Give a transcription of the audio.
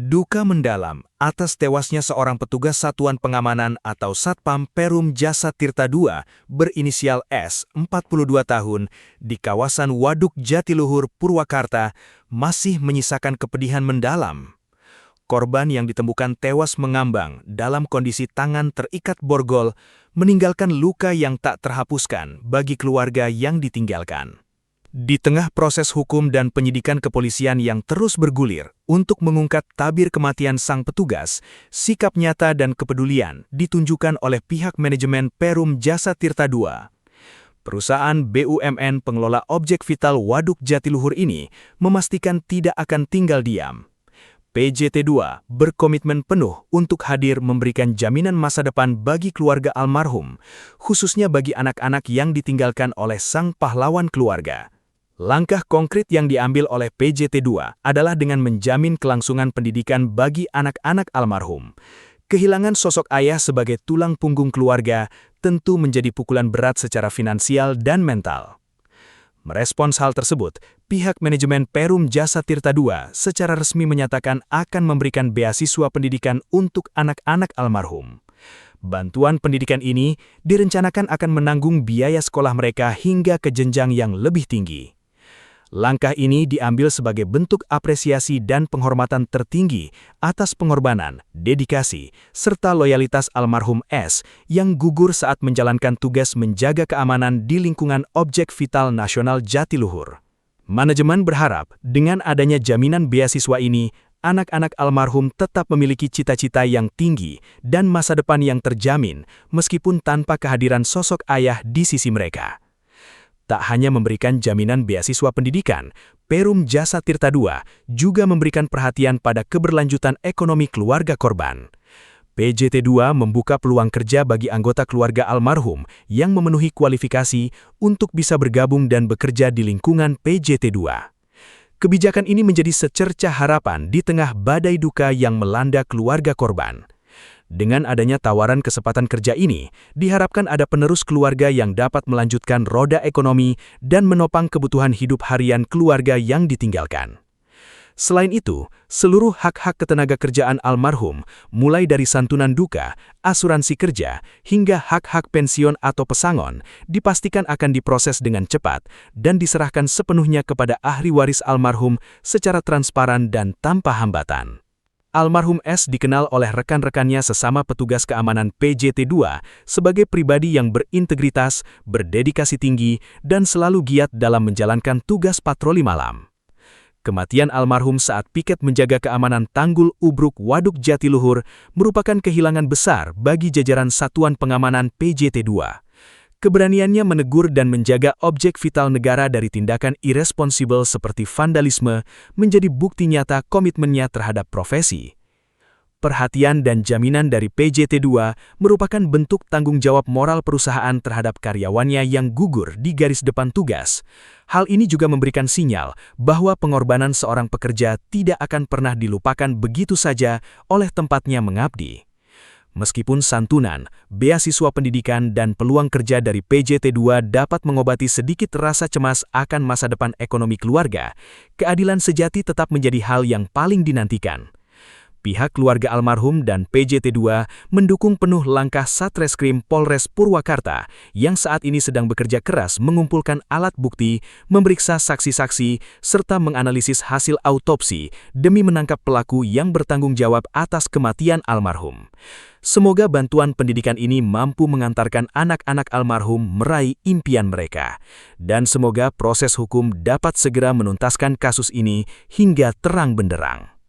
Duka mendalam atas tewasnya seorang petugas Satuan Pengamanan atau Satpam Perum Jasa Tirta II berinisial S, 42 tahun, di kawasan Waduk Jatiluhur, Purwakarta, masih menyisakan kepedihan mendalam. Korban yang ditemukan tewas mengambang dalam kondisi tangan terikat borgol, meninggalkan luka yang tak terhapuskan bagi keluarga yang ditinggalkan. Di tengah proses hukum dan penyidikan kepolisian yang terus bergulir untuk mengungkap tabir kematian sang petugas, sikap nyata dan kepedulian ditunjukkan oleh pihak manajemen Perum Jasa Tirta II. Perusahaan BUMN pengelola objek vital Waduk Jatiluhur ini memastikan tidak akan tinggal diam. PJT2 berkomitmen penuh untuk hadir memberikan jaminan masa depan bagi keluarga almarhum, khususnya bagi anak-anak yang ditinggalkan oleh sang pahlawan keluarga. Langkah konkret yang diambil oleh PJT2 adalah dengan menjamin kelangsungan pendidikan bagi anak-anak almarhum. Kehilangan sosok ayah sebagai tulang punggung keluarga tentu menjadi pukulan berat secara finansial dan mental. Merespons hal tersebut, pihak manajemen Perum Jasa Tirta II secara resmi menyatakan akan memberikan beasiswa pendidikan untuk anak-anak almarhum. Bantuan pendidikan ini direncanakan akan menanggung biaya sekolah mereka hingga ke jenjang yang lebih tinggi. Langkah ini diambil sebagai bentuk apresiasi dan penghormatan tertinggi atas pengorbanan, dedikasi, serta loyalitas almarhum S yang gugur saat menjalankan tugas menjaga keamanan di lingkungan objek vital nasional Jatiluhur. Manajemen berharap dengan adanya jaminan beasiswa ini, anak-anak almarhum tetap memiliki cita-cita yang tinggi dan masa depan yang terjamin meskipun tanpa kehadiran sosok ayah di sisi mereka. Tak hanya memberikan jaminan beasiswa pendidikan, Perum Jasa Tirta II juga memberikan perhatian pada keberlanjutan ekonomi keluarga korban. PJT2 membuka peluang kerja bagi anggota keluarga almarhum yang memenuhi kualifikasi untuk bisa bergabung dan bekerja di lingkungan PJT2. Kebijakan ini menjadi secercah harapan di tengah badai duka yang melanda keluarga korban. Dengan adanya tawaran kesempatan kerja ini, diharapkan ada penerus keluarga yang dapat melanjutkan roda ekonomi dan menopang kebutuhan hidup harian keluarga yang ditinggalkan. Selain itu, seluruh hak-hak ketenagakerjaan almarhum, mulai dari santunan duka, asuransi kerja, hingga hak-hak pensiun atau pesangon, dipastikan akan diproses dengan cepat dan diserahkan sepenuhnya kepada ahli waris almarhum secara transparan dan tanpa hambatan. Almarhum S dikenal oleh rekan-rekannya sesama petugas keamanan PJT2 sebagai pribadi yang berintegritas, berdedikasi tinggi, dan selalu giat dalam menjalankan tugas patroli malam. Kematian almarhum saat piket menjaga keamanan Tanggul Ubruk Waduk Jatiluhur merupakan kehilangan besar bagi jajaran Satuan Pengamanan PJT2. Keberaniannya menegur dan menjaga objek vital negara dari tindakan irresponsibel seperti vandalisme menjadi bukti nyata komitmennya terhadap profesi. Perhatian dan jaminan dari PJT2 merupakan bentuk tanggung jawab moral perusahaan terhadap karyawannya yang gugur di garis depan tugas. Hal ini juga memberikan sinyal bahwa pengorbanan seorang pekerja tidak akan pernah dilupakan begitu saja oleh tempatnya mengabdi. Meskipun santunan, beasiswa pendidikan, dan peluang kerja dari PJT2 dapat mengobati sedikit rasa cemas akan masa depan ekonomi keluarga, keadilan sejati tetap menjadi hal yang paling dinantikan. Pihak keluarga almarhum dan PJT2 mendukung penuh langkah Satreskrim Polres Purwakarta yang saat ini sedang bekerja keras mengumpulkan alat bukti, memeriksa saksi-saksi, serta menganalisis hasil autopsi demi menangkap pelaku yang bertanggung jawab atas kematian almarhum. Semoga bantuan pendidikan ini mampu mengantarkan anak-anak almarhum meraih impian mereka. Dan semoga proses hukum dapat segera menuntaskan kasus ini hingga terang benderang.